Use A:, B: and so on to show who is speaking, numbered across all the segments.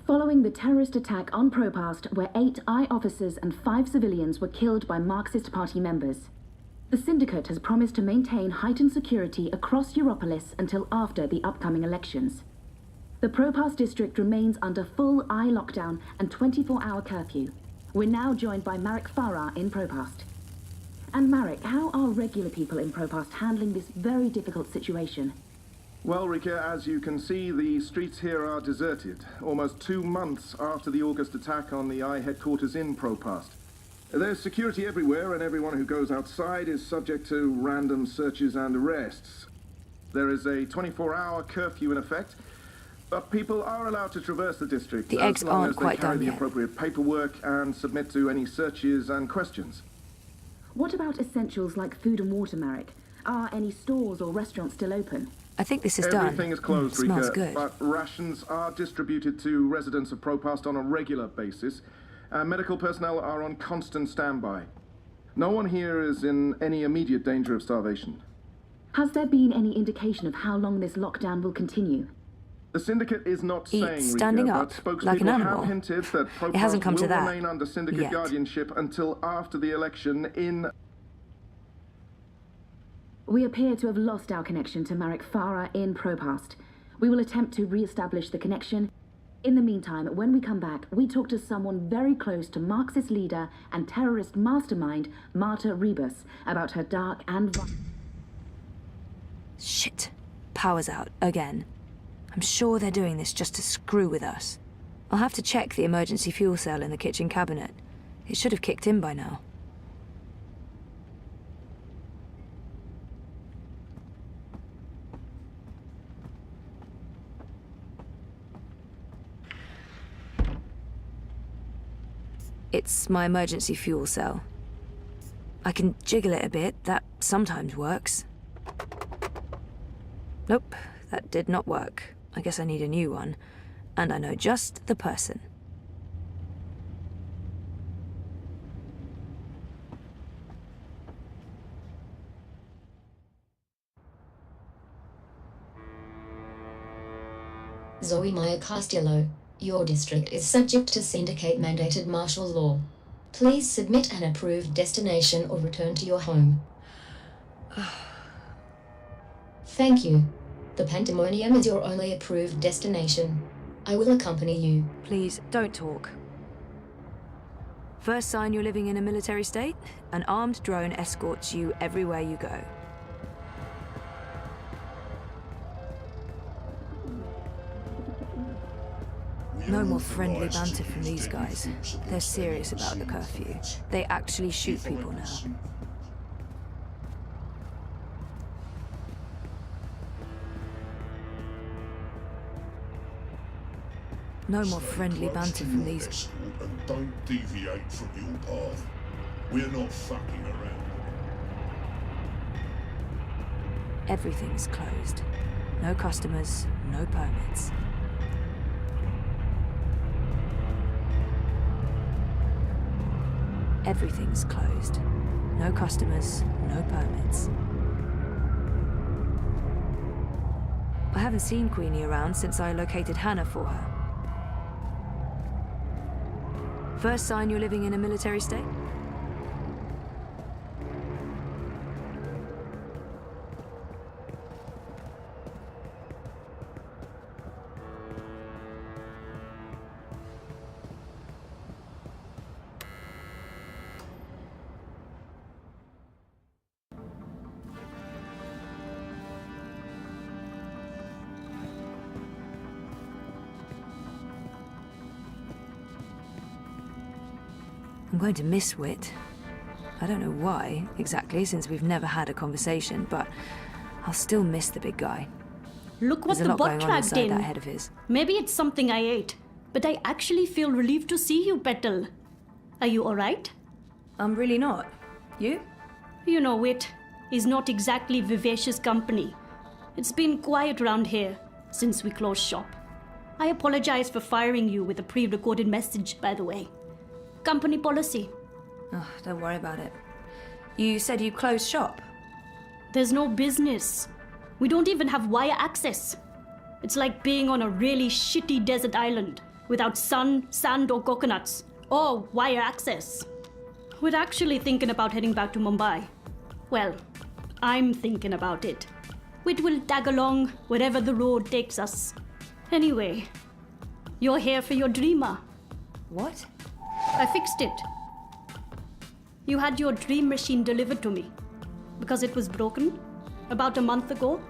A: Following the terrorist attack on Propast, where 8 I officers and 5 civilians were killed by Marxist Party members, the Syndicate has promised to maintain heightened security across Europolis until after the upcoming elections. The Propast district remains under full I lockdown and 24-hour curfew. We're now joined by Marek Farah in Propast. And Marek, how are regular people in Propast handling this very difficult situation?
B: Well, Rika, as you can see, the streets here are deserted, almost 2 months after the August attack on the I headquarters in Propast. There's security everywhere, and everyone who goes outside is subject to random searches and arrests. There is a 24-hour curfew in effect, but people are allowed to traverse the district
C: the eggs
B: as long
C: aren't
B: as they
C: quite
B: carry
C: done
B: the
C: yet.
B: appropriate paperwork and submit to any searches and questions.
A: What about essentials like food and water, Marek? Are any stores or restaurants still open?
C: I think this is done.
B: Everything is closed,
C: Smells
B: Rika,
C: good.
B: but rations are distributed to residents of Propast on a regular basis. Medical personnel are on constant standby. No one here is in any immediate danger of starvation.
A: Has there been any indication of how long this lockdown will continue?
B: The Syndicate is not
C: Eat
B: saying,
C: standing
B: Rika,
C: up,
B: but spokespeople
C: like an animal.
B: have hinted that
C: It hasn't
B: Propast
C: come to
B: will
C: that
B: remain under Syndicate
C: yet.
B: guardianship until after the election in...
A: We appear to have lost our connection to Marek Farah in Propast. We will attempt to re-establish the connection. In the meantime, when we come back, we talk to someone very close to Marxist leader and terrorist mastermind Marta Rebus about her dark and...
C: Shit. Power's out, again. I'm sure they're doing this just to screw with us. I'll have to check the emergency fuel cell in the kitchen cabinet. It should have kicked in by now. It's my emergency fuel cell. I can jiggle it a bit, that sometimes works. Nope, that did not work. I guess I need a new one. And I know just the person.
D: Zoe Maya Castillo, your district is subject to Syndicate-mandated martial law. Please submit an approved destination or return to your home. Thank you. The Pandemonium is your only approved destination. I will accompany you.
C: Please, don't talk. First sign you're living in a military state, an armed drone escorts you everywhere you go. No more friendly banter from these guys. They're serious about the curfew. They actually shoot people now. No more friendly banter from these...
E: And don't deviate from your path. We're not fucking around.
C: Everything's closed. No customers, no permits. Everything's closed. No customers, no permits. I haven't seen Queenie around since I located Hannah for her. First sign you're living in a military state? I'm going to miss Wit. I don't know why, exactly, since we've never had a conversation, but I'll still miss the big guy.
F: Look what
C: There's a
F: the
C: lot
F: bot
C: going on
F: tracked
C: inside
F: in.
C: that head of his.
F: Maybe it's something I ate, but I actually feel relieved to see you, Petal. Are you alright?
C: I'm really not. You?
F: You know, Wit is not exactly vivacious company. It's been quiet around here since we closed shop. I apologize for firing you with a pre-recorded message, by the way. Company policy.
C: Oh, don't worry about it. You said you closed shop?
F: There's no business. We don't even have wire access. It's like being on a really shitty desert island. without sun, sand, or coconuts, or wire access. We're actually thinking about heading back to Mumbai. Well, I'm thinking about it. We will tag along wherever the road takes us. Anyway, you're here for your dreamer.
C: What?
F: I fixed it. You had your dream machine delivered to me because it was broken about a month ago.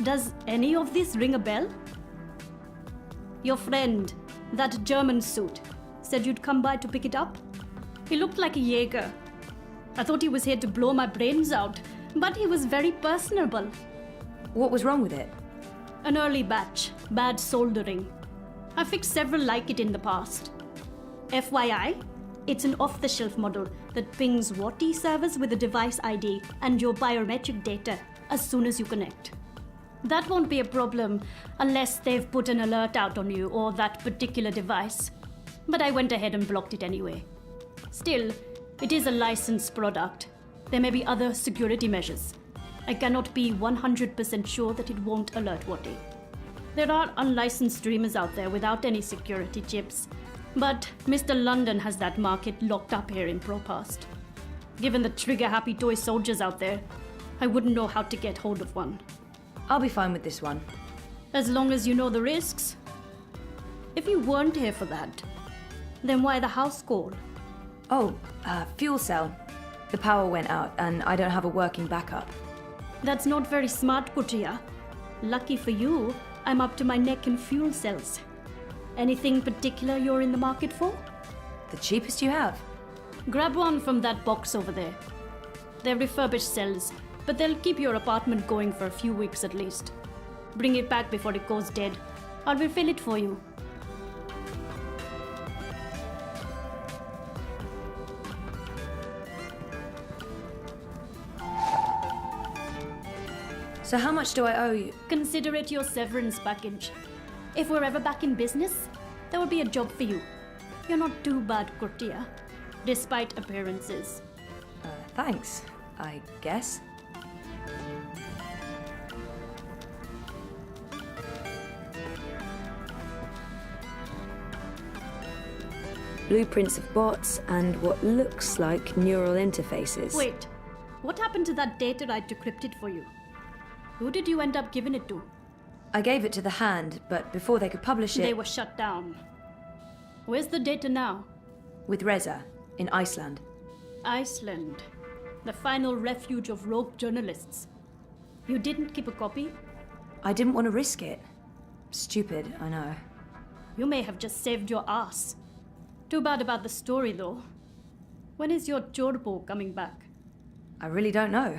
F: Does any of this ring a bell? Your friend, that German suit, said you'd come by to pick it up. He looked like a Jaeger. I thought he was here to blow my brains out, but he was very personable.
C: What was wrong with it?
F: An early batch, bad soldering. I fixed several like it in the past. FYI, it's an off-the-shelf model that pings WATI servers with a device ID and your biometric data as soon as you connect. That won't be a problem unless they've put an alert out on you or that particular device. But I went ahead and blocked it anyway. Still, it is a licensed product. There may be other security measures. I cannot be 100% sure that it won't alert WATI. There are unlicensed streamers out there without any security chips, but Mr. London has that market locked up here in ProPast. Given the trigger-happy toy soldiers out there, I wouldn't know how to get hold of one.
C: I'll be fine with this one.
F: As long as you know the risks. If you weren't here for that, then why the house call?
C: Oh, fuel cell. The power went out and I don't have a working backup.
F: That's not very smart, Kutia. Lucky for you, I'm up to my neck in fuel cells. Anything particular you're in the market for?
C: The cheapest you have.
F: Grab one from that box over there. They're refurbished cells, but they'll keep your apartment going for a few weeks at least. Bring it back before it goes dead. I'll refill it for you.
C: So how much do I owe you?
F: Consider it your severance package. If we're ever back in business, there will be a job for you. You're not too bad, Kurtia, despite appearances.
C: Thanks, I guess. Blueprints of bots and what looks like neural interfaces.
F: Wait, what happened to that data I decrypted for you? Who did you end up giving it to?
C: I gave it to the Hand, but before they could publish it...
F: They were shut down. Where's the data now?
C: With Reza, in Iceland.
F: Iceland. The final refuge of rogue journalists. You didn't keep a copy?
C: I didn't want to risk it. Stupid, I know.
F: You may have just saved your ass. Too bad about the story, though. When is your Chorbo coming back?
C: I really don't know.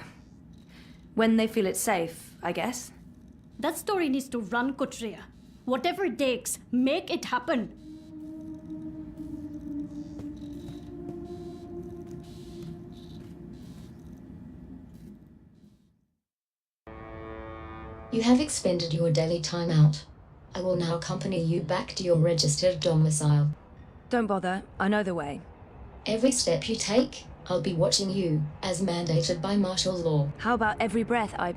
C: When they feel it's safe, I guess.
F: That story needs to run, Kutria. Whatever it takes, make it happen.
D: You have expended your daily timeout. I will now accompany you back to your registered domicile.
C: Don't bother, I know the way.
D: Every step you take, I'll be watching you, as mandated by martial law.
C: How about every breath I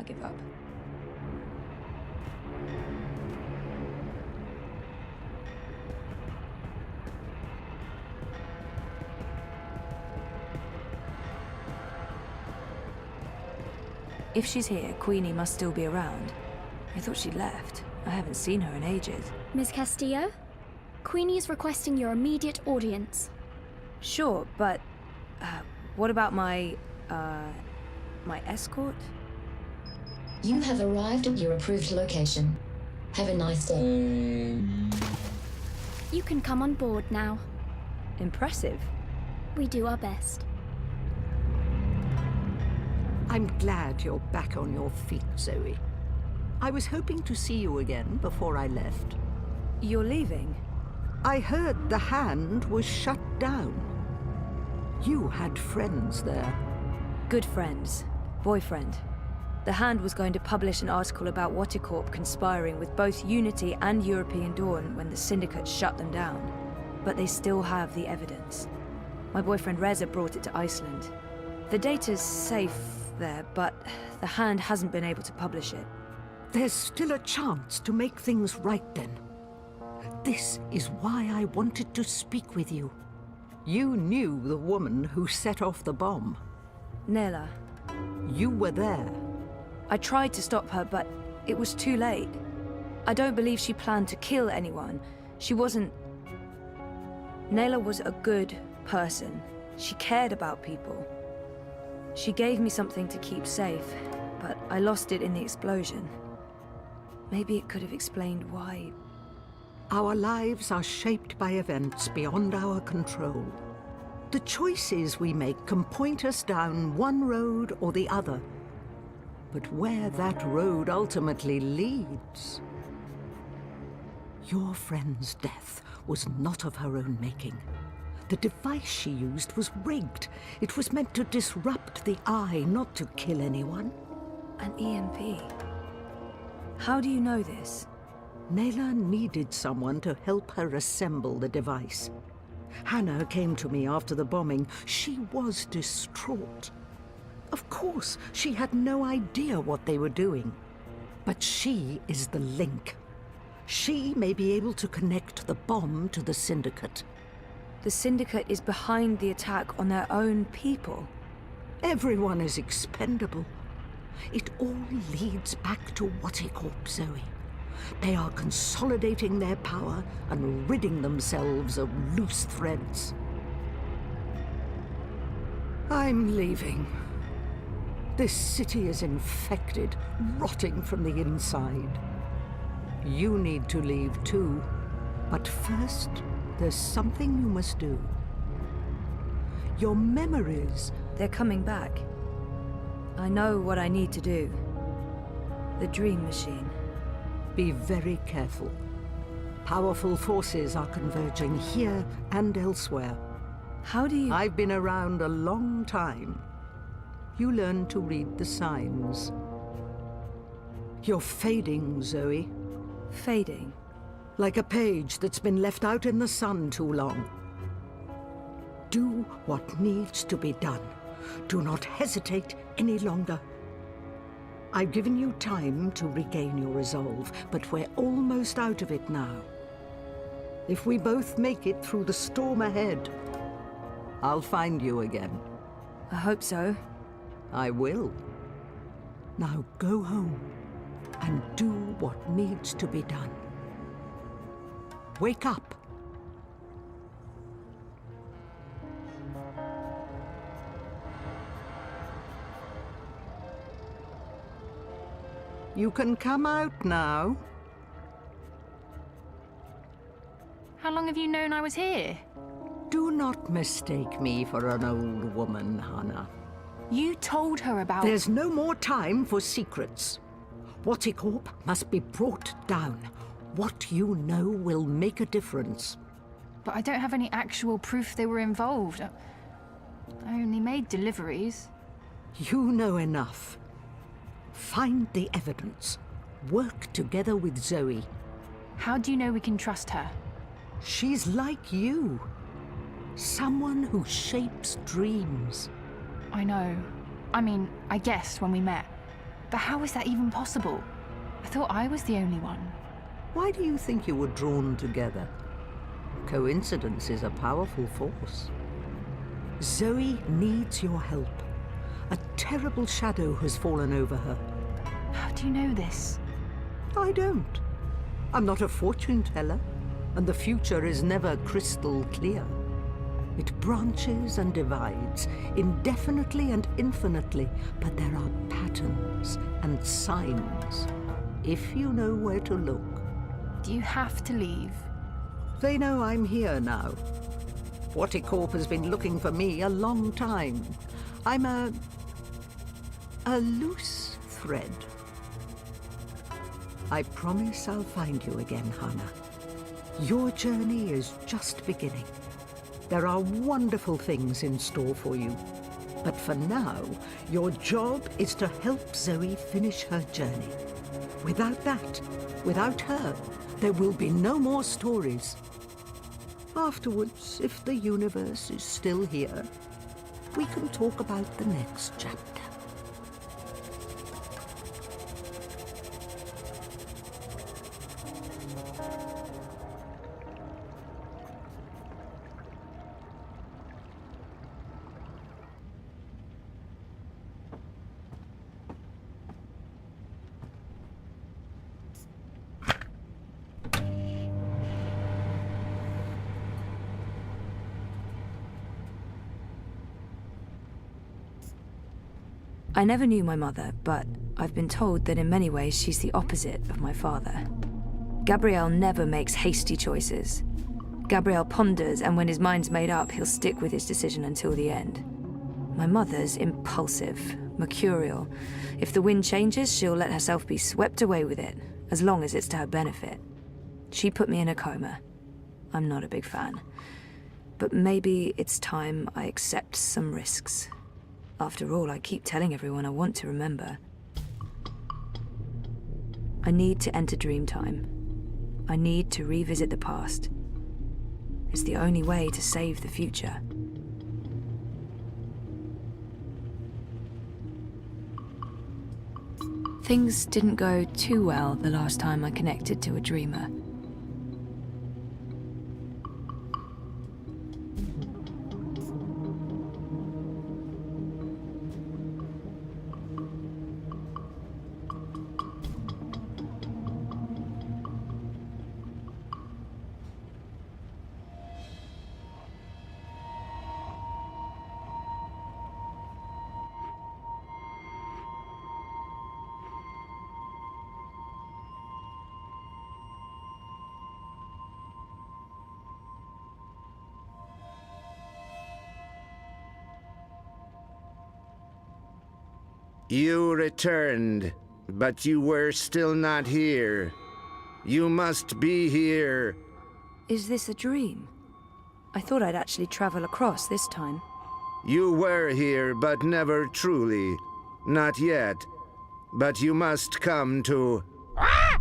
C: give up. If she's here, Queenie must still be around. I thought she'd left. I haven't seen her in ages.
G: Ms. Castillo? Queenie is requesting your immediate audience.
C: Sure, but what about my escort?
D: You have arrived at your approved location. Have a nice day.
G: You can come on board now.
C: Impressive.
G: We do our best.
H: I'm glad you're back on your feet, Zoe. I was hoping to see you again before I left.
C: You're leaving?
H: I heard the Hand was shut down. You had friends there.
C: Good friends. Boyfriend. The Hand was going to publish an article about Waticorp conspiring with both Unity and European Dawn when the Syndicate shut them down. But they still have the evidence. My boyfriend Reza brought it to Iceland. The data's safe there, but the Hand hasn't been able to publish it.
H: There's still a chance to make things right then. This is why I wanted to speak with you. You knew the woman who set off the bomb.
C: Nela.
H: You were there.
C: I tried to stop her, but it was too late. I don't believe she planned to kill anyone. She wasn't... Nela was a good person. She cared about people. She gave me something to keep safe, but I lost it in the explosion. Maybe it could have explained why...
H: Our lives are shaped by events beyond our control. The choices we make can point us down one road or the other. But where that road ultimately leads... Your friend's death was not of her own making. The device she used was rigged. It was meant to disrupt the eye, not to kill anyone.
C: An EMP. How do you know this?
H: Nela needed someone to help her assemble the device. Hannah came to me after the bombing. She was distraught. Of course, she had no idea what they were doing. But she is the link. She may be able to connect the bomb to the Syndicate.
C: The Syndicate is behind the attack on their own people.
H: Everyone is expendable. It all leads back to Waticorp, Zoe. They are consolidating their power and ridding themselves of loose threads. I'm leaving. This city is infected, rotting from the inside. You need to leave too. But first, there's something you must do. Your memories...
C: They're coming back. I know what I need to do. The dream machine.
H: Be very careful. Powerful forces are converging here and elsewhere.
C: How do you...
H: I've been around a long time. You learn to read the signs. You're fading, Zoe.
C: Fading?
H: Like a page that's been left out in the sun too long. Do what needs to be done. Do not hesitate any longer. I've given you time to regain your resolve, but we're almost out of it now. If we both make it through the storm ahead, I'll find you again.
C: I hope so.
H: I will. Now go home and do what needs to be done. Wake up. You can come out now.
I: How long have you known I was here?
H: Do not mistake me for an old woman, Hannah.
I: You told her about...
H: There's no more time for secrets. Waticorp must be brought down. What you know will make a difference.
I: But I don't have any actual proof they were involved. I only made deliveries.
H: You know enough. Find the evidence. Work together with Zoe.
I: How do you know we can trust her?
H: She's like you. Someone who shapes dreams.
I: I know. I mean, I guessed when we met. But how is that even possible? I thought I was the only one.
H: Why do you think you were drawn together? Coincidence is a powerful force. Zoe needs your help. A terrible shadow has fallen over her.
I: How do you know this?
H: I don't. I'm not a fortune teller, and the future is never crystal clear. It branches and divides, indefinitely and infinitely, but there are patterns and signs, if you know where to look.
I: Do you have to leave?
H: They know I'm here now. Waticorp has been looking for me a long time. I'm a loose thread. I promise I'll find you again, Hannah. Your journey is just beginning. There are wonderful things in store for you. But for now, your job is to help Zoe finish her journey. Without that, without her, there will be no more stories. Afterwards, if the universe is still here, we can talk about the next chapter.
C: I never knew my mother, but I've been told that in many ways she's the opposite of my father. Gabriel never makes hasty choices. Gabriel ponders, and when his mind's made up, he'll stick with his decision until the end. My mother's impulsive, mercurial. If the wind changes, she'll let herself be swept away with it, as long as it's to her benefit. She put me in a coma. I'm not a big fan. But maybe it's time I accept some risks. After all, I keep telling everyone I want to remember. I need to enter Dreamtime. I need to revisit the past. It's the only way to save the future. Things didn't go too well the last time I connected to a dreamer.
J: You returned, but you were still not here. You must be here.
C: Is this a dream? I thought I'd actually travel across this time.
J: You were here, but never truly. Not yet. But you must come to...
K: Ah!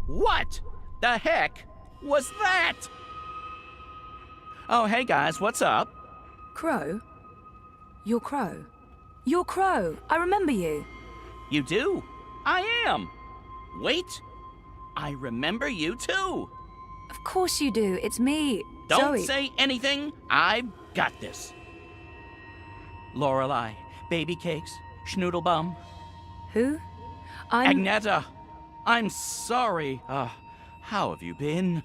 K: What the heck was that? Oh, hey guys, what's up?
C: Crow? You're Crow. You're Crow. I remember you.
K: You do? I am. Wait. I remember you too.
C: Of course you do. It's me,
K: Don't
C: Zoe.
K: say anything. I've got this. Lorelei, baby cakes, schnoodlebum.
C: Who? I'm...
K: Agneta, I'm sorry. How have you been?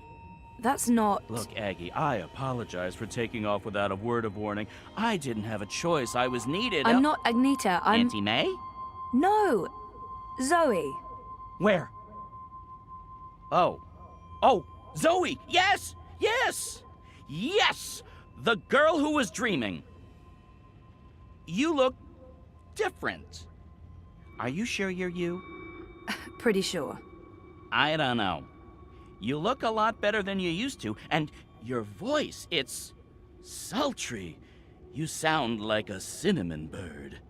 C: That's not...
K: Look, Aggie, I apologize for taking off without a word of warning. I didn't have a choice. I was needed.
C: I'm not Agneta. I'm...
K: Auntie May?
C: No. Zoe.
K: Where? Oh, Zoe! Yes! Yes! Yes! The girl who was dreaming. You look different. Are you sure you're you?
C: Pretty sure.
K: I don't know. You look a lot better than you used to, and your voice, it's sultry. You sound like a cinnamon bird.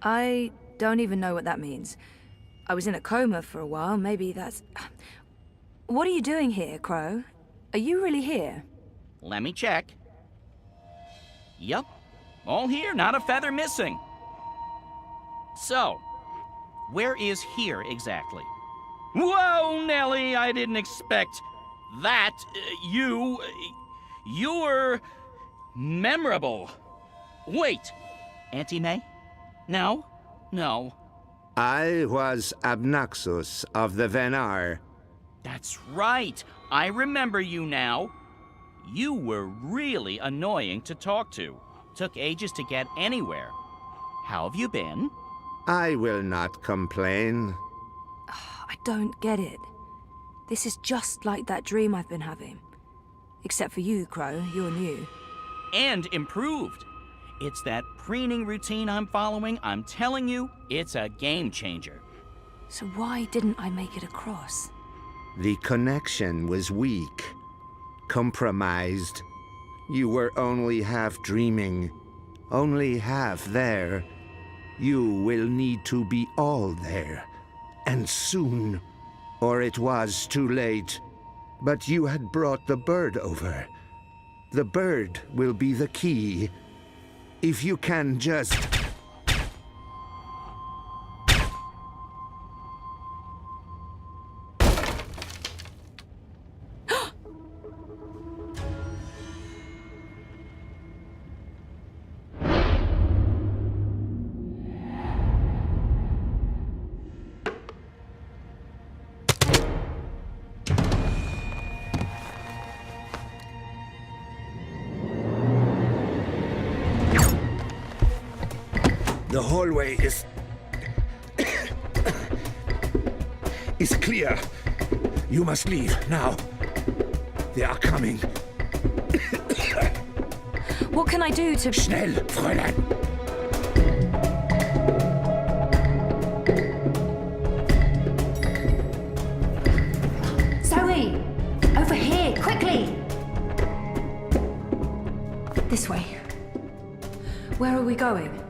C: I don't even know what that means. I was in a coma for a while, maybe that's... What are you doing here, Crow? Are you really here?
K: Let me check. Yep, all here, not a feather missing. So, where is here exactly? Whoa, Nellie, I didn't expect that. You're memorable. Wait, Auntie May? No.
J: I was Abnaxus of the Venar.
K: That's right. I remember you now. You were really annoying to talk to. Took ages to get anywhere. How have you been?
J: I will not complain.
C: I don't get it. This is just like that dream I've been having. Except for you, Crow. You're new.
K: And improved. It's that preening routine I'm following. I'm telling you, it's a game changer.
C: So why didn't I make it across?
J: The connection was weak. Compromised. You were only half dreaming. Only half there. You will need to be all there. And soon. Or it was too late. But you had brought the bird over. The bird will be the key. If you can just... The hallway is is clear. You must leave now. They are coming.
C: What can I do to...
J: Schnell, Fräulein!
I: Zoe! Over here, quickly! This way.
C: Where are we going?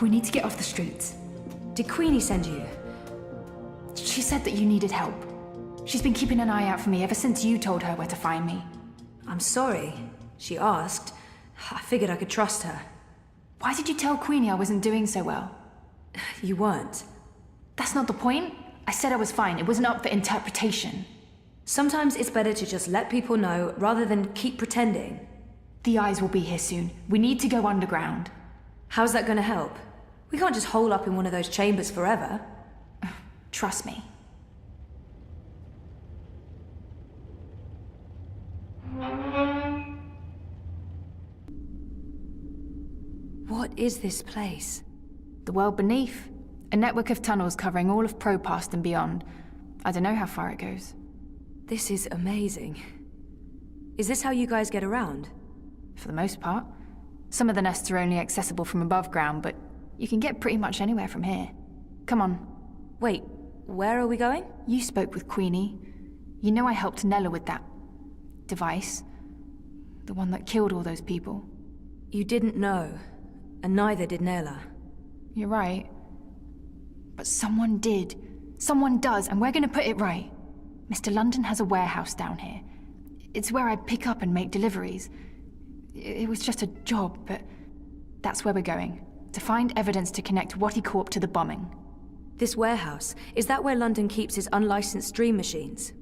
I: We need to get off the streets.
C: Did Queenie send you?
I: She said that you needed help. She's been keeping an eye out for me ever since you told her where to find me.
C: I'm sorry. She asked. I figured I could trust her.
I: Why did you tell Queenie I wasn't doing so well?
C: You weren't.
I: That's not the point. I said I was fine. It wasn't up for interpretation.
C: Sometimes it's better to just let people know rather than keep pretending.
I: The eyes will be here soon. We need to go underground.
C: How's that going to help? We can't just hole up in one of those chambers forever.
I: Trust me.
C: What is this place?
I: The world beneath. A network of tunnels covering all of Propast and beyond. I don't know how far it goes.
C: This is amazing. Is this how you guys get around?
I: For the most part. Some of the nests are only accessible from above ground, but you can get pretty much anywhere from here. Come on.
C: Wait, where are we going?
I: You spoke with Queenie. You know I helped Nella with that device. The one that killed all those people.
C: You didn't know, and neither did Nella.
I: You're right. But someone did. Someone does, and we're gonna put it right. Mr. London has a warehouse down here. It's where I pick up and make deliveries. It was just a job, but that's where we're going. To find evidence to connect Wattycorp to the bombing.
C: This warehouse, is that where London keeps his unlicensed dream machines?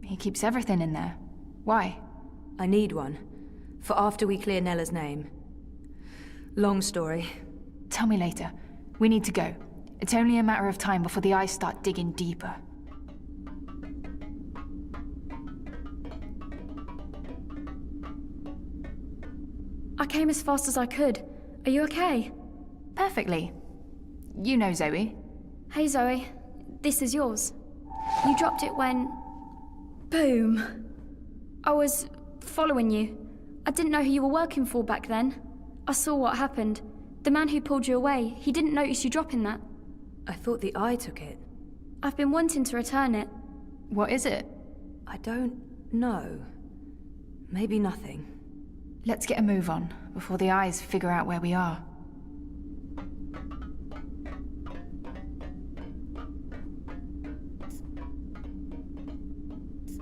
I: He keeps everything in there. Why?
C: I need one. For after we clear Nella's name. Long story.
I: Tell me later. We need to go. It's only a matter of time before the eyes start digging deeper.
G: I came as fast as I could. Are you okay?
I: Perfectly. You know Zoe.
G: Hey Zoe, this is yours. You dropped it when... Boom. I was following you. I didn't know who you were working for back then. I saw what happened. The man who pulled you away, he didn't notice you dropping that.
C: I thought the eye took it.
G: I've been wanting to return it.
I: What is it?
C: I don't know. Maybe nothing.
I: Let's get a move on, before the eyes figure out where we are.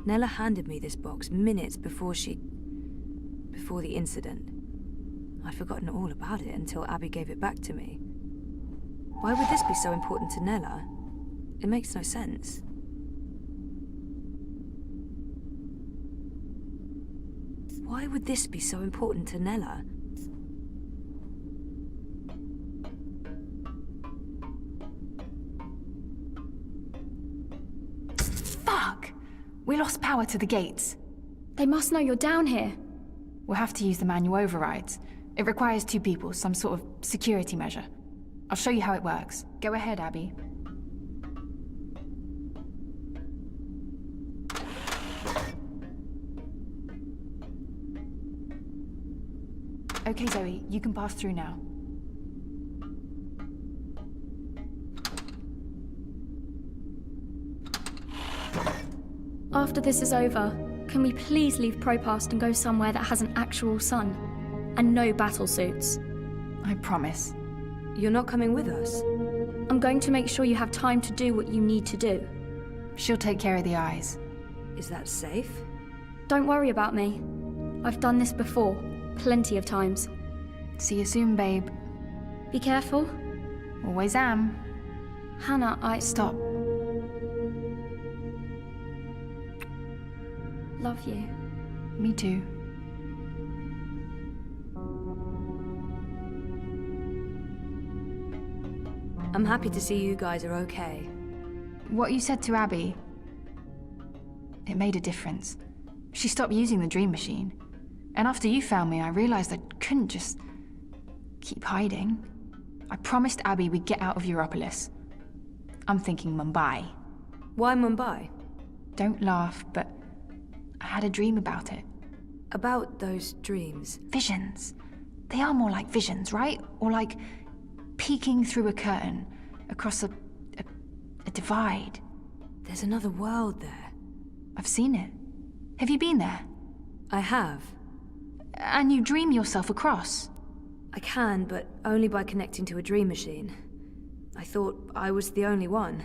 C: Nella handed me this box minutes before the incident. I'd forgotten all about it until Abby gave it back to me. Why would this be so important to Nella? It makes no sense. Why would this be so important to Nella?
I: Fuck! We lost power to the gates.
G: They must know you're down here.
I: We'll have to use the manual overrides. It requires 2 people, some sort of security measure. I'll show you how it works. Go ahead, Abby. Okay, Zoe, you can pass through now.
G: After this is over, can we please leave Propast and go somewhere that has an actual sun? And no battle suits.
I: I promise.
C: You're not coming with us?
G: I'm going to make sure you have time to do what you need to do.
I: She'll take care of the eyes.
C: Is that safe?
G: Don't worry about me. I've done this before, plenty of times.
I: See you soon, babe.
G: Be careful.
I: Always am.
G: Hannah,
I: Stop.
G: Love you.
I: Me too.
C: I'm happy to see you guys are okay.
I: What you said to Abby, it made a difference. She stopped using the dream machine. And after you found me, I realized I couldn't just keep hiding. I promised Abby we'd get out of Europolis. I'm thinking Mumbai.
C: Why Mumbai?
I: Don't laugh, but I had a dream about it.
C: About those dreams?
I: Visions. They are more like visions, right? Or like peeking through a curtain across a divide.
C: There's another world there.
I: I've seen it. Have you been there?
C: I have.
I: And you dream yourself across?
C: I can, but only by connecting to a dream machine. I thought I was the only one.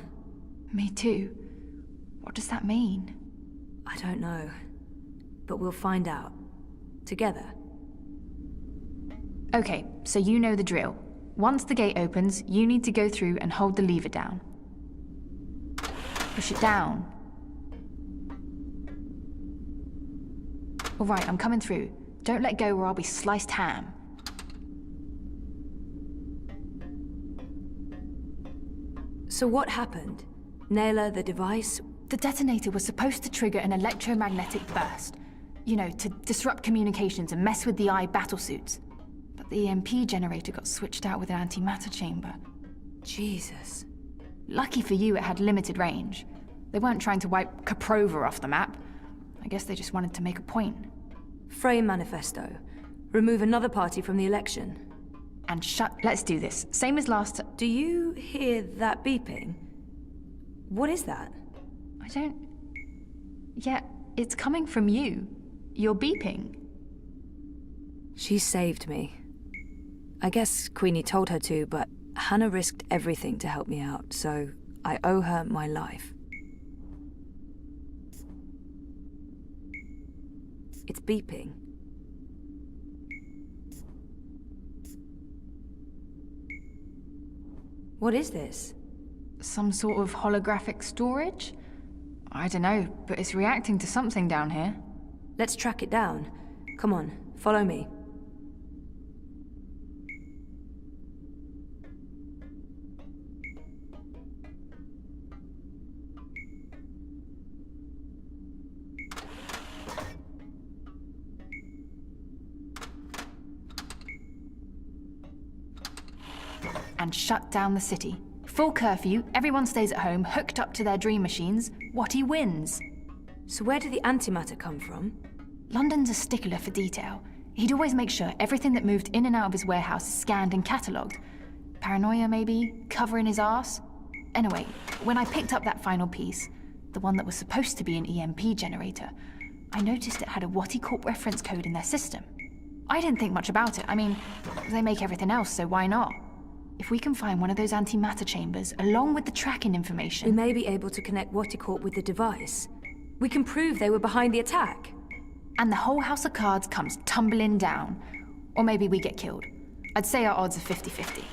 I: Me too. What does that mean?
C: I don't know. But we'll find out. Together.
I: Okay, so you know the drill. Once the gate opens, you need to go through and hold the lever down. Push it down. All right, I'm coming through. Don't let go or I'll be sliced ham.
C: So what happened? Naylor, the device?
I: The detonator was supposed to trigger an electromagnetic burst. You know, to disrupt communications and mess with the eye battlesuits. But the EMP generator got switched out with an antimatter chamber.
C: Jesus.
I: Lucky for you, it had limited range. They weren't trying to wipe Koprova off the map. I guess they just wanted to make a point.
C: Frame manifesto. Remove another party from the election.
I: And let's do this. Same as last time.
C: Do you hear that beeping? What is that?
I: I don't... Yeah, it's coming from you. You're beeping.
C: She saved me. I guess Queenie told her to, but Hannah risked everything to help me out, so I owe her my life. It's beeping. What is this?
I: Some sort of holographic storage? I don't know, but it's reacting to something down here.
C: Let's track it down. Come on, follow me.
I: And shut down the city. Full curfew, everyone stays at home, hooked up to their dream machines. Whatty wins.
C: So where did the antimatter come from?
I: London's a stickler for detail. He'd always make sure everything that moved in and out of his warehouse is scanned and catalogued. Paranoia, maybe? Covering his arse? Anyway, when I picked up that final piece, the one that was supposed to be an EMP generator, I noticed it had a Watty Corp reference code in their system. I didn't think much about it. I mean, they make everything else, so why not? If we can find one of those antimatter chambers, along with the tracking information...
C: We may be able to connect Watty Corp with the device. We can prove they were behind the attack.
I: And the whole house of cards comes tumbling down. Or maybe we get killed. I'd say our odds are 50-50.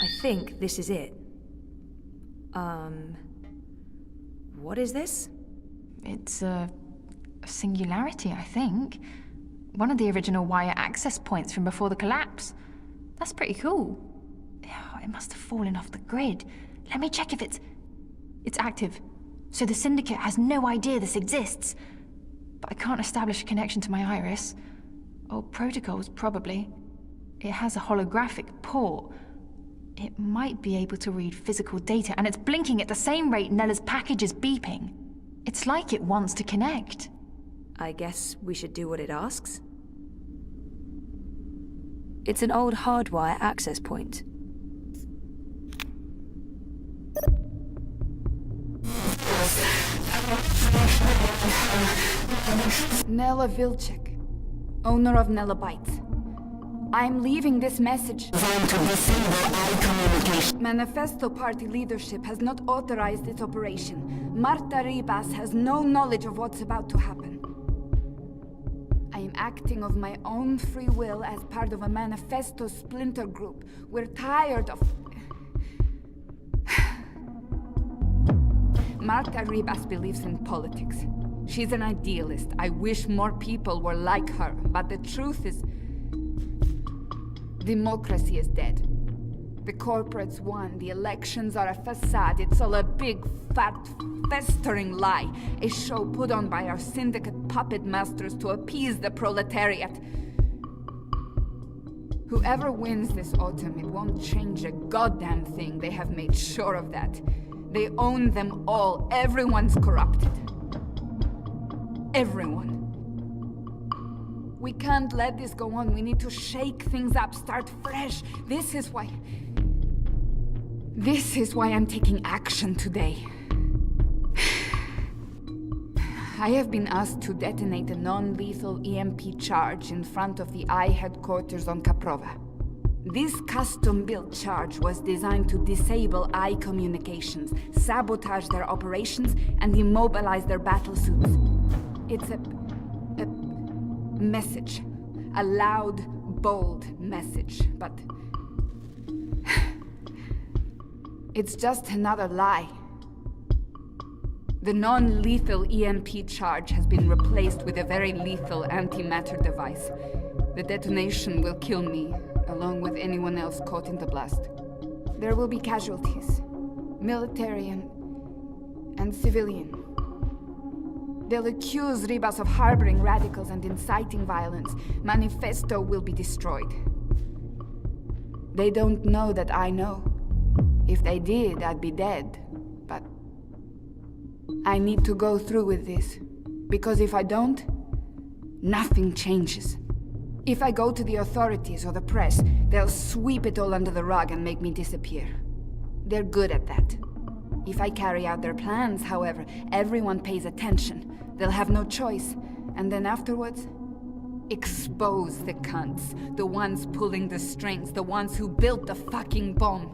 C: I think this is it. What is this?
I: It's a singularity, I think. One of the original wire access points from before the collapse. That's pretty cool. Oh, it must have fallen off the grid. Let me check if it's active. So the Syndicate has no idea this exists. But I can't establish a connection to my iris. Old protocols, probably. It has a holographic port. It might be able to read physical data, and it's blinking at the same rate Nella's package is beeping. It's like it wants to connect.
C: I guess we should do what it asks. It's an old hardwire access point.
L: Nella Vilcek, owner of Nella Bytes. I'm leaving this message. Manifesto Party leadership has not authorized its operation. Marta Ribas has no knowledge of what's about to happen. I am acting of my own free will as part of a Manifesto splinter group. We're tired of... Marta Ribas believes in politics. She's an idealist. I wish more people were like her, but the truth is... democracy is dead. The corporates won. The elections are a facade. It's all a big, fat, festering lie. A show put on by our syndicate puppet masters to appease the proletariat. Whoever wins this autumn, it won't change a goddamn thing. They have made sure of that. They own them all. Everyone's corrupted. Everyone. We can't let this go on. We need to shake things up, start fresh. This is why I'm taking action today. I have been asked to detonate a non-lethal EMP charge in front of the I headquarters on Caprova. This custom-built charge was designed to disable I communications, sabotage their operations, and immobilize their battlesuits. It's a message. A loud, bold message, but it's just another lie. The non-lethal EMP charge has been replaced with a very lethal antimatter device. The detonation will kill me, along with anyone else caught in the blast. There will be casualties, military and civilian. They'll accuse Ribas of harboring radicals and inciting violence. Manifesto will be destroyed. They don't know that I know. If they did, I'd be dead. But I need to go through with this. Because if I don't, nothing changes. If I go to the authorities or the press, they'll sweep it all under the rug and make me disappear. They're good at that. If I carry out their plans, however, everyone pays attention. They'll have no choice. And then afterwards, expose the cunts. The ones pulling the strings. The ones who built the fucking bomb.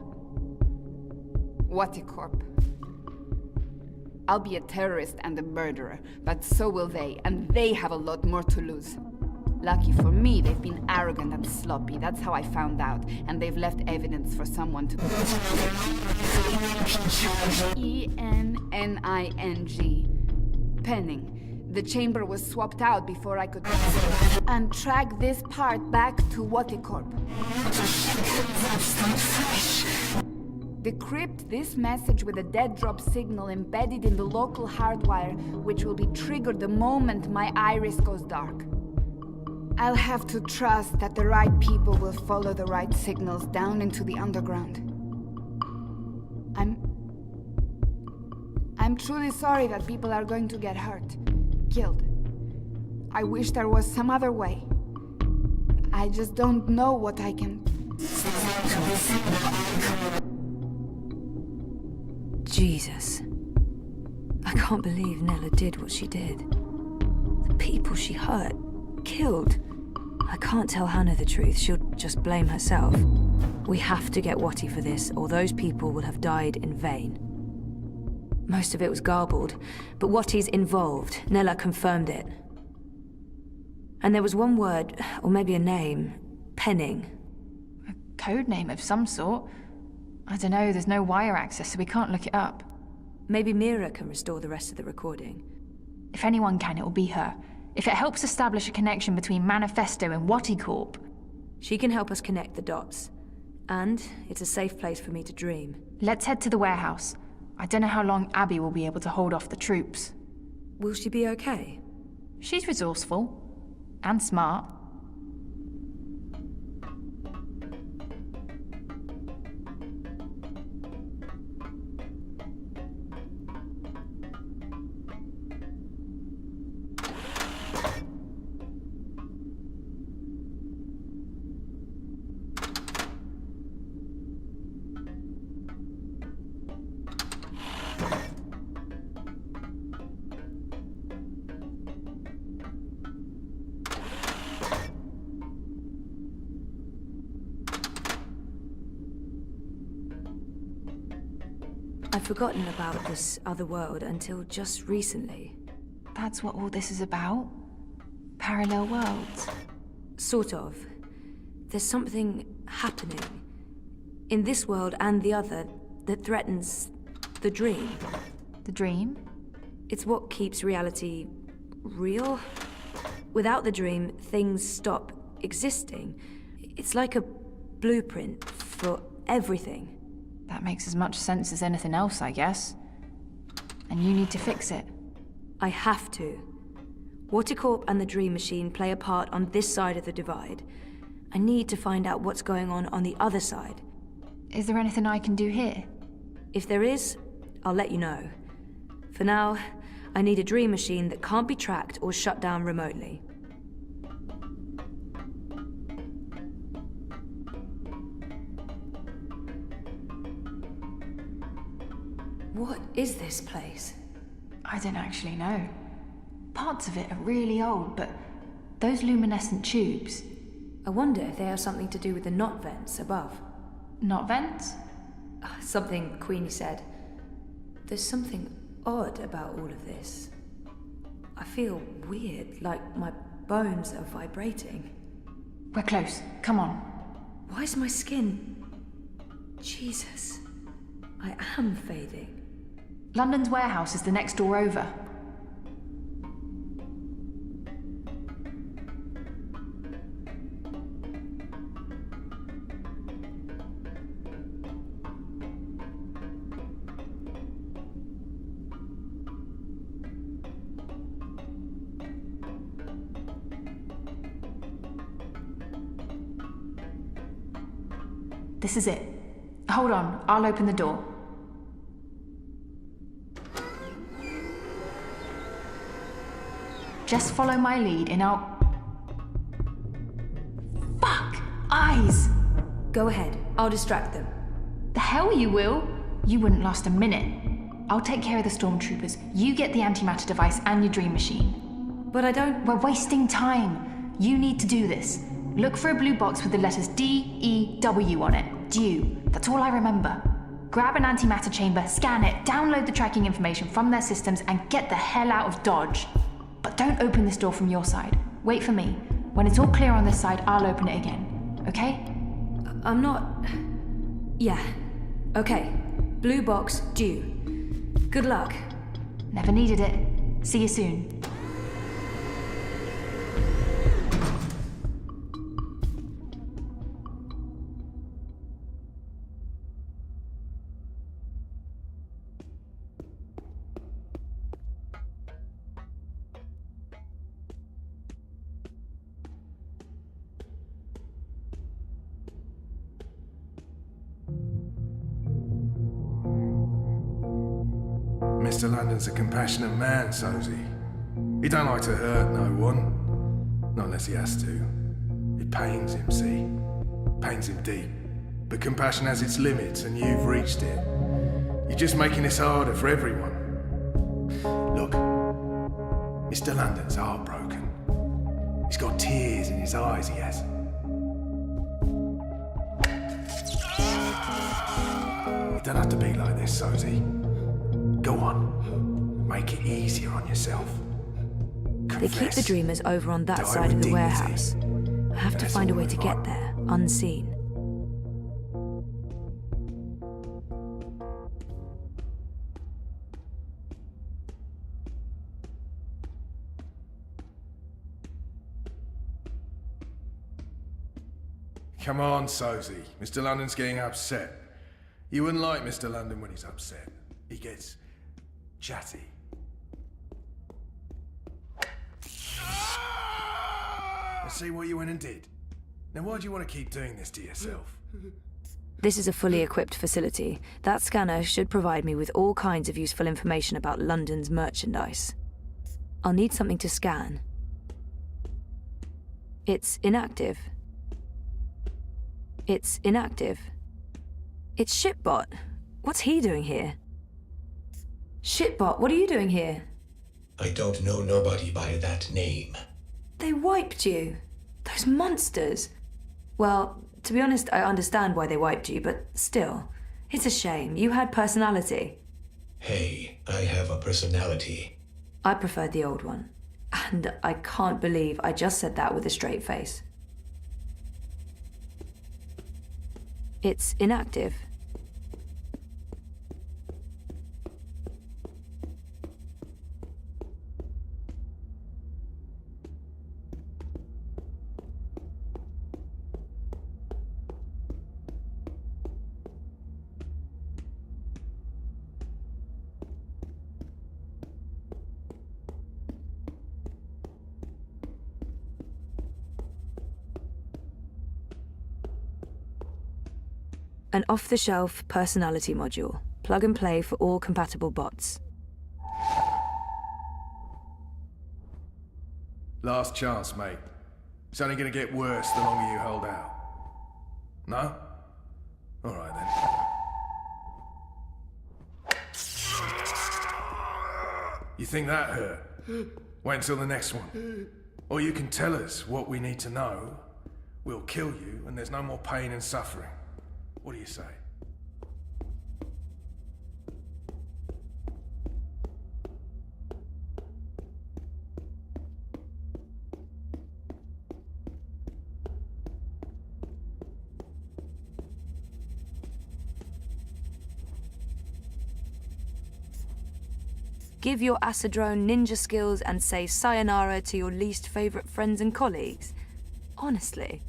L: Waticorp. I'll be a terrorist and a murderer, but so will they, and they have a lot more to lose. Lucky for me, they've been arrogant and sloppy. That's how I found out, and they've left evidence for someone to... E-N-N-I-N-G. Penning. The chamber was swapped out before I could... and track this part back to Waticorp. Decrypt this message with a dead drop signal embedded in the local hardwire, which will be triggered the moment my iris goes dark. I'll have to trust that the right people will follow the right signals down into the underground. I'm truly sorry that people are going to get hurt, killed. I wish there was some other way. I just don't know what I can...
C: Jesus. I can't believe Nella did what she did. The people she hurt, killed. I can't tell Hannah the truth. She'll just blame herself. We have to get Watty for this, or those people will have died in vain. Most of it was garbled, but Watty's involved. Nella confirmed it. And there was one word, or maybe a name. Penning.
I: A code name of some sort. I don't know, there's no wire access, so we can't look it up.
C: Maybe Mira can restore the rest of the recording.
I: If anyone can, it'll be her. If it helps establish a connection between Manifesto and Waticorp.
C: She can help us connect the dots. And it's a safe place for me to dream.
I: Let's head to the warehouse. I don't know how long Abby will be able to hold off the troops.
C: Will she be okay?
I: She's resourceful. And smart.
C: I'd forgotten about this other world until just recently.
I: That's what all this is about? Parallel worlds?
C: Sort of. There's something happening in this world and the other that threatens the dream.
I: The dream?
C: It's what keeps reality real. Without the dream, things stop existing. It's like a blueprint for everything.
I: That makes as much sense as anything else, I guess. And you need to fix it.
C: I have to. Watercorp and the Dream Machine play a part on this side of the divide. I need to find out what's going on the other side.
I: Is there anything I can do here?
C: If there is, I'll let you know. For now, I need a Dream Machine that can't be tracked or shut down remotely. What is this place?
I: I don't actually know. Parts of it are really old, but those luminescent tubes...
C: I wonder if they have something to do with the knot vents above.
I: Knot vents?
C: Something Queenie said. There's something odd about all of this. I feel weird, like my bones are vibrating.
I: We're close. Come on.
C: Why is my skin... Jesus. I am fading.
I: London's warehouse is the next door over. This is it. Hold on, I'll open the door. Just follow my lead and I'll... Fuck! Eyes!
C: Go ahead, I'll distract them.
I: The hell you will? You wouldn't last a minute. I'll take care of the stormtroopers. You get the antimatter device and your dream machine.
C: But I don't...
I: We're wasting time. You need to do this. Look for a blue box with the letters D-E-W on it. Dew. That's all I remember. Grab an antimatter chamber, scan it, download the tracking information from their systems, and get the hell out of Dodge. But don't open this door from your side. Wait for me. When it's all clear on this side, I'll open it again. Okay?
C: I'm not... Yeah. Okay. Blue box, due. Good luck.
I: Never needed it. See you soon.
B: Mr. London's a compassionate man, Sosie. He don't like to hurt no one. Not unless he has to. It pains him, see? Pains him deep. But compassion has its limits, and you've reached it. You're just making this harder for everyone. Look, Mr. London's heartbroken. He's got tears in his eyes, he has. You don't have to be like this, Sosie. Go on, make it easier on yourself. Confess.
C: They keep the Dreamers over on that side of the warehouse. I have to find a way to get there, unseen.
B: Come on, Sosie. Mr. London's getting upset. You wouldn't like Mr. London when he's upset. He gets chatty. Let's see what you went and did. Now why do you want to keep doing this to yourself?
C: This is a fully equipped facility. That scanner should provide me with all kinds of useful information about London's merchandise. I'll need something to scan. It's inactive. It's inactive. It's Shipbot. What's he doing here? Shitbot, what are you doing here?
M: I don't know nobody by that name.
C: They wiped you. Those monsters. Well, to be honest, I understand why they wiped you, but still, it's a shame. You had personality.
M: Hey, I have a personality.
C: I preferred the old one. And I can't believe I just said that with a straight face. It's inactive. An off-the-shelf personality module. Plug and play for all compatible bots.
B: Last chance, mate. It's only gonna get worse the longer you hold out. No? Alright then. You think that hurt? Wait until the next one. Or you can tell us what we need to know. We'll kill you, and there's no more pain and suffering. What do you say?
C: Give your Acidrone ninja skills and say sayonara to your least favorite friends and colleagues. Honestly.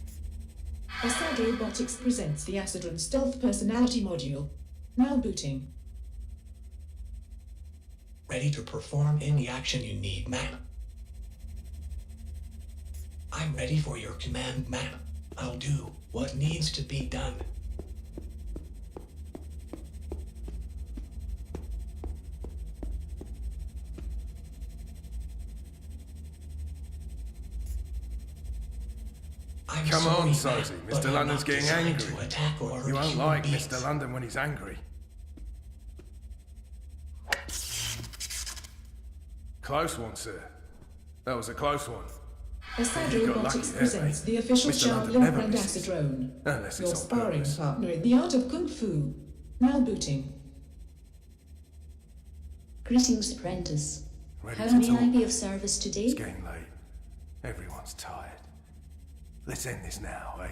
N: Assad Robotics presents the Acidrone Stealth Personality Module. Now booting.
M: Ready to perform any action you need, ma'am? I'm ready for your command, ma'am. I'll do what needs to be done.
B: Come on, Sozy. Mr. London's getting angry. You won't like Mr. London when he's angry. Close one, sir. That was a close one.
N: Assad Robotics presents the official Charlie and Acidrone. Your sparring partner in the art of Kung Fu. Now booting.
D: Greetings, apprentice.
B: Ready
D: How
B: to
D: may I
B: talk?
D: be of service today?
B: It's getting late. Everyone's tired. Let's end this now, eh?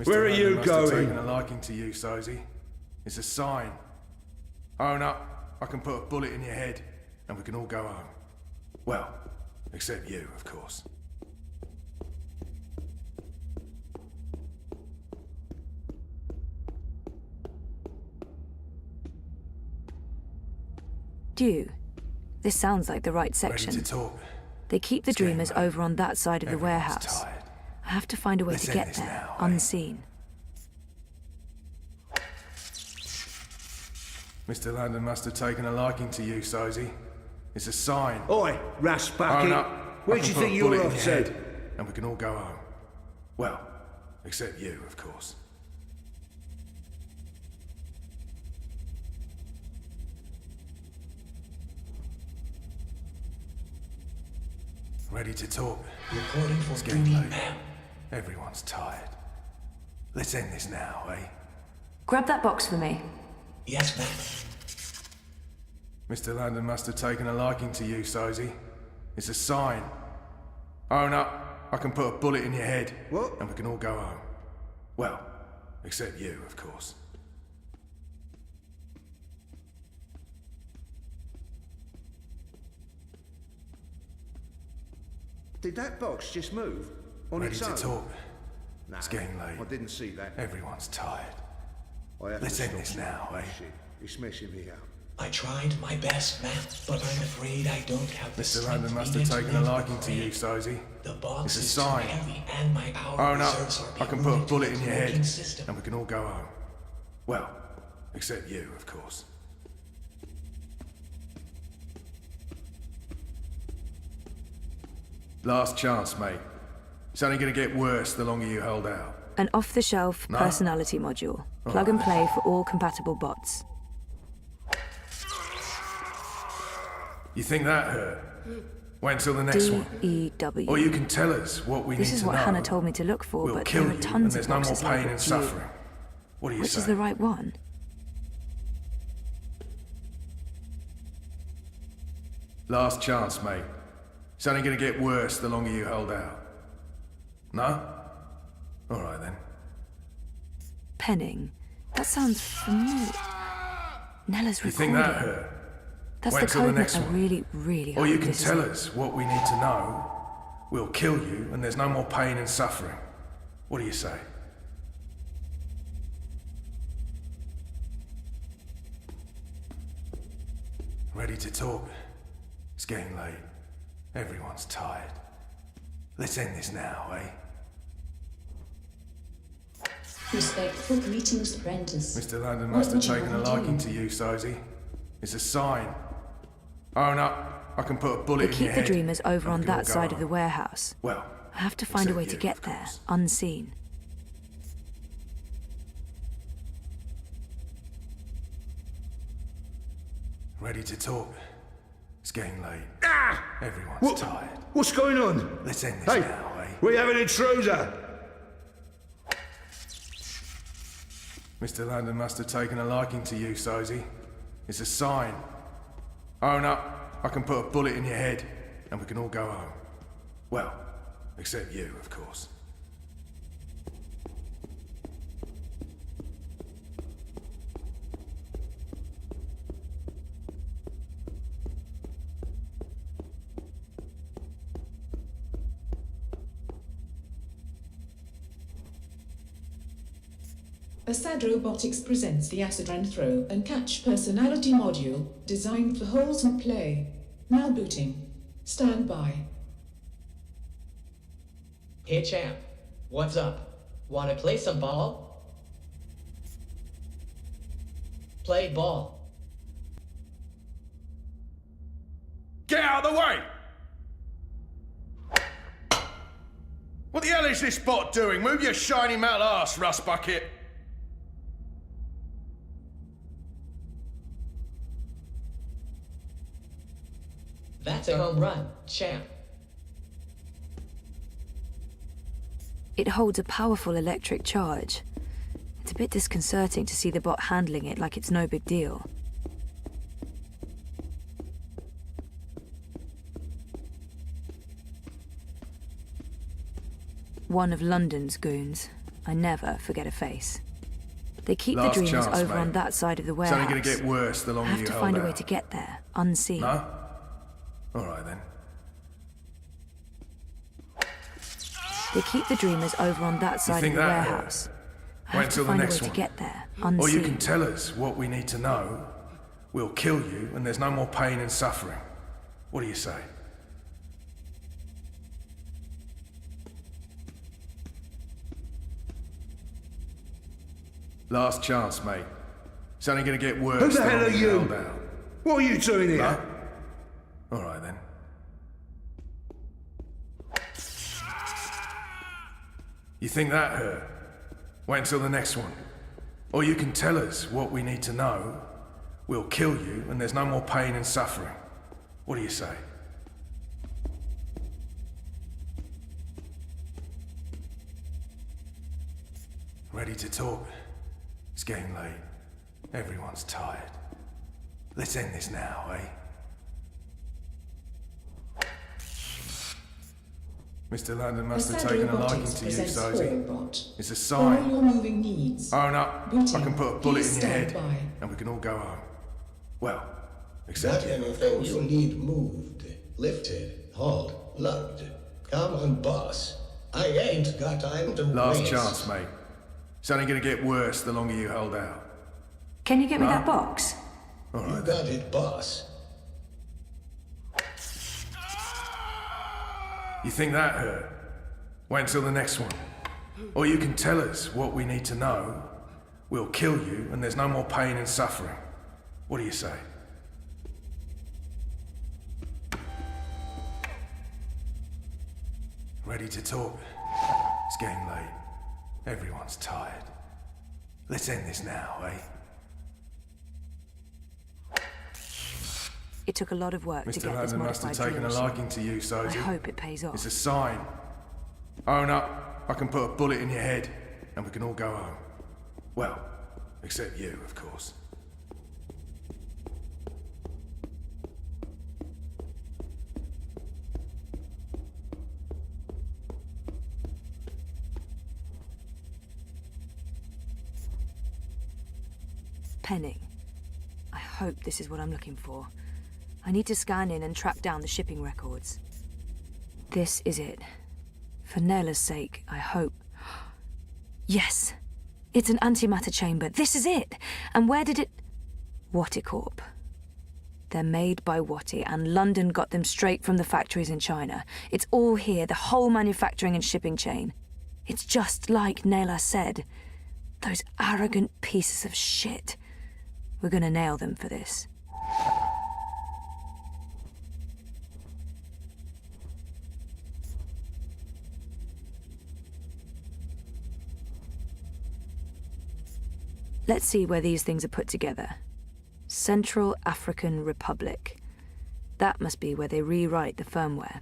J: Where are you
B: must have
J: going?
B: taken a liking to you, Sozy. It's a sign. Own up. I can put a bullet in your head, and we can all go home. Well, except you, of course.
C: Dew. This sounds like the right section.
B: Ready to talk?
C: They keep the dreamers over on that side of the
B: Everyone's
C: warehouse.
B: tired.
C: I have to find a way
B: Let's
C: to
B: end
C: get
B: this
C: there,
B: now, eh?
C: unseen.
B: Mr. London must have taken a liking to you, Sozy. It's a sign.
J: Oi, Raspucky.
B: Own up.
J: Where
B: I
J: do you
B: can put
J: think
B: a
J: you're
B: bullet in
J: off
B: your
J: to?
B: head, and we can all go home. Well, except you, of course. Ready to talk?
M: Reporting for
B: It's getting
M: duty,
B: late.
M: ma'am.
B: Everyone's tired. Let's end this now, eh?
C: Grab that box for me.
M: Yes, ma'am.
B: Mr. London must have taken a liking to you, Sozy. It's a sign. Own up. I can put a bullet in your head.
J: What?
B: And we can all go home. Well, except you, of course.
J: Did that box just move? On
B: Ready
J: its
B: to
J: own?
B: talk?
J: Nah,
B: It's getting late.
J: I didn't see that.
B: Everyone's tired.
J: I have
B: Let's
J: to
B: end
J: stop
B: this
J: you.
B: now, eh?
J: Shit, it's messing me up.
M: I tried my best, ma'am, but I'm afraid I don't have the
B: Mr.
M: strength
B: London must have
M: needed to
B: taken a
M: live
B: liking
M: the
B: to you,
M: grave.
B: Sozy.
M: The box
B: It's a
M: is
B: sign.
M: too heavy, and my power
B: Own up.
M: reserves are
B: I can
M: being
B: put a
M: moved
B: bullet
M: to
B: in
M: the
B: your head,
M: working system.
B: and we can all go home. Well, except you, of course. Last chance, mate. It's only gonna get worse the longer you hold out.
C: An off-the-shelf
B: No?
C: personality module. Plug and play for all compatible bots.
B: You think that hurt? Wait until the next one.
C: D-E-W.
B: Or you can tell us what we
C: This
B: need
C: is
B: to
C: what
B: know.
C: Hannah told me to look for,
B: We'll
C: but
B: kill
C: there are
B: you, and
C: tons
B: there's
C: of
B: no more
C: boxes
B: pain
C: labeled
B: and
C: to you.
B: suffering. What do you
C: Which
B: say?
C: is the right one?
B: Last chance, mate. It's only gonna get worse the longer you hold out. No? Alright then.
C: Penning. That sounds familiar. Nella's
B: You
C: recording.
B: think that hurt?
C: That's
B: Wait
C: the
B: till the
C: code
B: next
C: I
B: one.
C: really
B: Or
C: hope
B: you can
C: this is
B: tell
C: it.
B: us what we need to know. We'll kill you, and there's no more pain and suffering. What do you say? Ready to talk? It's getting late. Everyone's tired. Let's end this now, eh?
N: Respectful greetings, apprentice.
O: Mr. London must have taken a liking to you, Sosie. It's a sign. Own up. I can put a bullet in your head.
C: They keep the Dreamers over on that side of the warehouse.
O: Well,
C: I have to find a way to get there, unseen.
O: Ready to talk? It's getting late.
J: Ah!
O: Everyone's tired.
J: What's going on?
O: Let's end this now, eh?
J: We have an intruder!
O: Mr. London must have taken a liking to you, Sosie. It's a sign. Own up. I can put a bullet in your head, and we can all go home. Well, except you, of course.
N: Assad Robotics presents the Acid and Throw and Catch personality module designed for wholesome play. Now booting. Stand by.
P: Hey champ, what's up? Wanna play some ball? Play ball.
O: Get out of the way! What the hell is this bot doing? Move your shiny metal ass, rust bucket!
P: That's a home run, champ.
C: It holds a powerful electric charge. It's a bit disconcerting to see the bot handling it like it's no big deal. One of London's goons. I never forget a face. They keep the Dreamers over on that side of the warehouse.
O: It's only gonna get worse the longer you hold out.
C: I have to find a way to get there, unseen.
O: No? Alright then.
C: They keep the Dreamers over on that side of the warehouse. I have to find a way to get there, unseen.
O: Or you can tell us what we need to know. We'll kill you, and there's no more pain and suffering. What do you say? Last chance, mate. It's only gonna get worse.
J: Who the hell are you? What are you doing here?
O: No? Alright then. You think that hurt? Wait until the next one. Or you can tell us what we need to know. We'll kill you, and there's no more pain and suffering. What do you say? Ready to talk? It's getting late. Everyone's tired. Let's end this now, eh? Mr. London must have taken a liking to you, Sosie. It's a sign.
N: All your moving needs.
O: Own up.
N: Booting.
O: I can put a bullet
N: Please
O: in your head,
N: stand by.
O: and we can all go home. Well, except
M: That anything you need moved, lifted, hauled, lugged. Come on, boss. I ain't got time to
O: last
M: waste.
O: chance, mate. It's only gonna get worse the longer you hold out.
C: Can you get me that box?
O: All right.
M: You got it, boss.
O: You think that hurt? Wait until the next one. Or you can tell us what we need to know. We'll kill you, and there's no more pain and suffering. What do you say? Ready to talk? It's getting late. Everyone's tired. Let's end this now, eh?
C: It took a lot of work to
O: Mr.
C: get this
O: London must have
C: modified
O: taken a
C: dream
O: liking to you, Sosie.
C: I hope it pays off.
O: It's a sign. Own up. I can put a bullet in your head, and we can all go home. Well, except you, of course.
C: Penning. I hope this is what I'm looking for. I need to scan in and track down the shipping records. This is it. For Nela's sake, I hope. Yes! It's an antimatter chamber. This is it! And where did it... Watticorp. They're made by Watty, and London got them straight from the factories in China. It's all here, the whole manufacturing and shipping chain. It's just like Nela said. Those arrogant pieces of shit. We're gonna nail them for this. Let's see where these things are put together. Central African Republic. That must be where they rewrite the firmware.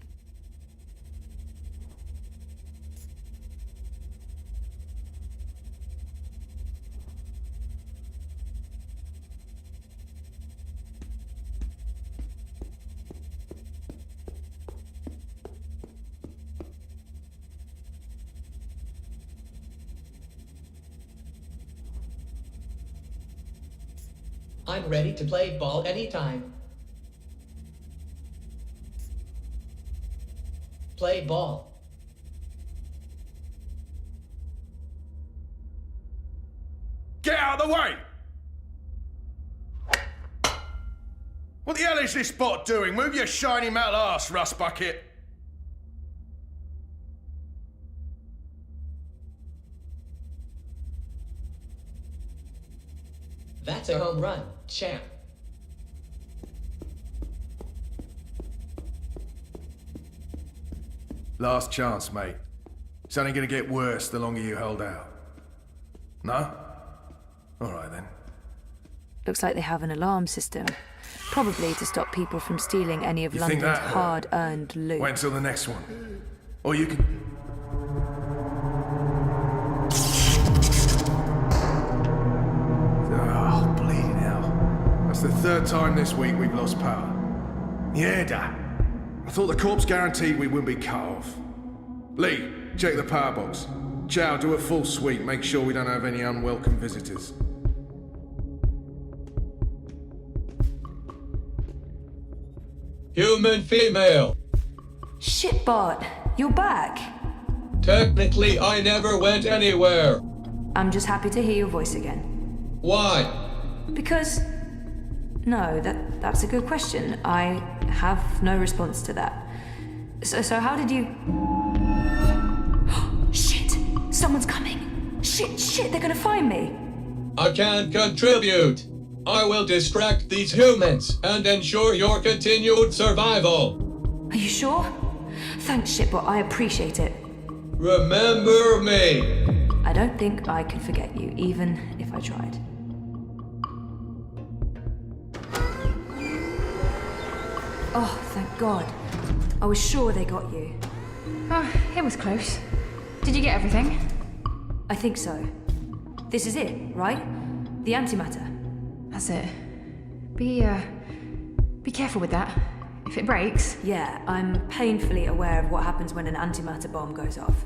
P: I'm ready to play ball anytime. Play ball.
O: Get out of the way! What the hell is this bot doing? Move your shiny metal ass, rust bucket!
P: That's a home run, champ.
O: Last chance, mate. It's only gonna get worse the longer you hold out. No? Alright then.
C: Looks like they have an alarm system. Probably to stop people from stealing any of
O: You
C: London's
O: think that
C: hard-earned loot.
O: Wait until the next one. Or you can... Oh, bleeding hell. That's the third time this week we've lost power. Yeah, Dad. I thought the corpse guaranteed we wouldn't be cut off. Lee, check the power box. Chow, do a full sweep. Make sure we don't have any unwelcome visitors.
Q: Human female.
C: Shit, Bart. You're back.
Q: Technically, I never went anywhere.
C: I'm just happy to hear your voice again.
Q: Why?
C: Because... No, that's a good question. I have no response to that. So how did you... Shit! Someone's coming! Shit, they're gonna find me!
Q: I can't contribute. I will distract these humans and ensure your continued survival.
C: Are you sure? Thanks, Shitbot, I appreciate it.
Q: Remember me!
C: I don't think I can forget you, even if I tried. Oh, thank God. I was sure they got you.
I: Oh, it was close. Did you get everything?
C: I think so. This is it, right? The antimatter.
I: That's it. Be careful with that. If it breaks...
C: Yeah, I'm painfully aware of what happens when an antimatter bomb goes off.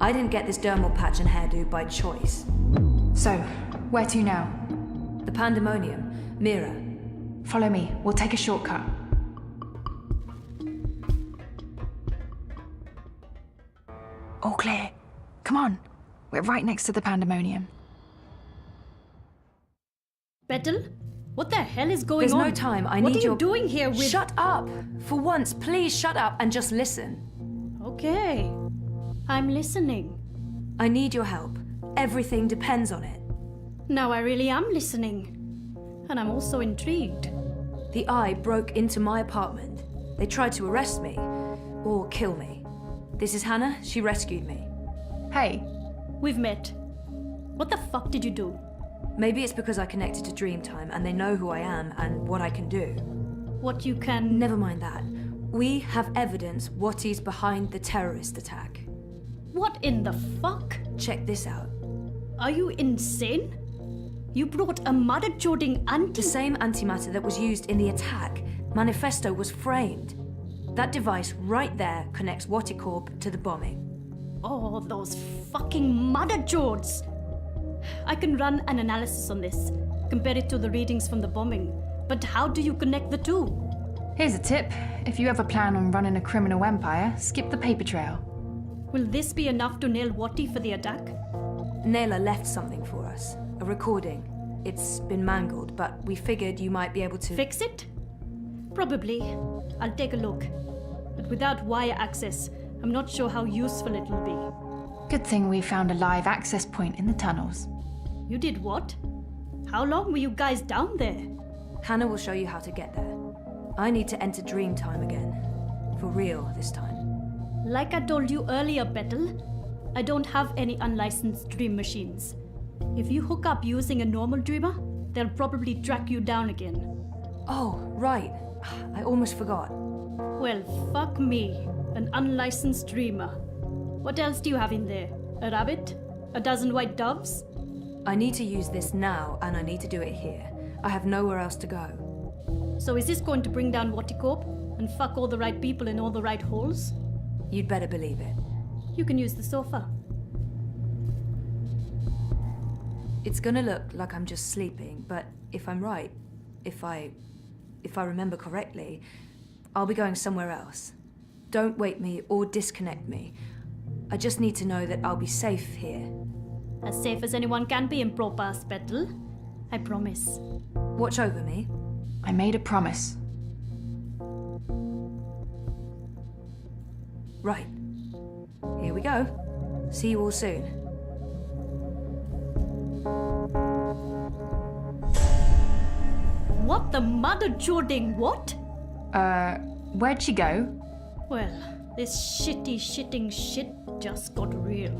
C: I didn't get this dermal patch and hairdo by choice.
I: So, where to now?
C: The Pandemonium. Mira.
I: Follow me. We'll take a shortcut. All clear. Come on. We're right next to the Pandemonium.
F: Petal? What the hell is going on?
C: There's no time. I need
F: What are
C: your...
F: you doing here with...
C: Shut up! For once, please shut up and just listen.
F: Okay. I'm listening.
C: I need your help. Everything depends on it.
F: Now I really am listening. And I'm also intrigued.
C: The Eye broke into my apartment. They tried to arrest me. Or kill me. This is Hannah. She rescued me.
I: Hey.
F: We've met. What the fuck did you do?
C: Maybe it's because I connected to Dreamtime and they know who I am and what I can do.
F: What you can...
C: Never mind that. We have evidence what is behind the terrorist attack.
F: What in the fuck?
C: Check this out.
F: Are you insane? You brought a mother-joding
C: The same antimatter that was used in the attack. Manifesto was framed. That device right there connects Waticorp to the bombing.
F: Oh, those fucking mother-jods! I can run an analysis on this, compare it to the readings from the bombing. But how do you connect the two?
I: Here's a tip. If you ever plan on running a criminal empire, skip the paper trail.
F: Will this be enough to nail Wati for the attack?
C: Naylor left something for us. A recording. It's been mangled, but we figured you might be able to...
F: Fix it? Probably. I'll take a look. But without wire access, I'm not sure how useful it'll be.
I: Good thing we found a live access point in the tunnels.
F: You did what? How long were you guys down there?
C: Hannah will show you how to get there. I need to enter dream time again. For real this time.
F: Like I told you earlier, Petal, I don't have any unlicensed dream machines. If you hook up using a normal dreamer, they'll probably track you down again.
C: Oh, right. I almost forgot.
F: Well, fuck me. An unlicensed dreamer. What else do you have in there? A rabbit? A dozen white doves?
C: I need to use this now, and I need to do it here. I have nowhere else to go.
F: So is this going to bring down Waticorp and fuck all the right people in all the right holes?
C: You'd better believe it.
F: You can use the sofa.
C: It's gonna look like I'm just sleeping, but if I'm right, if I remember correctly, I'll be going somewhere else. Don't wake me or disconnect me. I just need to know that I'll be safe here.
F: As safe as anyone can be in Propast, Petal. I promise.
C: Watch over me.
I: I made a promise.
C: Right. Here we go. See you all soon.
F: What the mother jording what?
I: Where'd she go?
F: Well, this shitting shit just got real.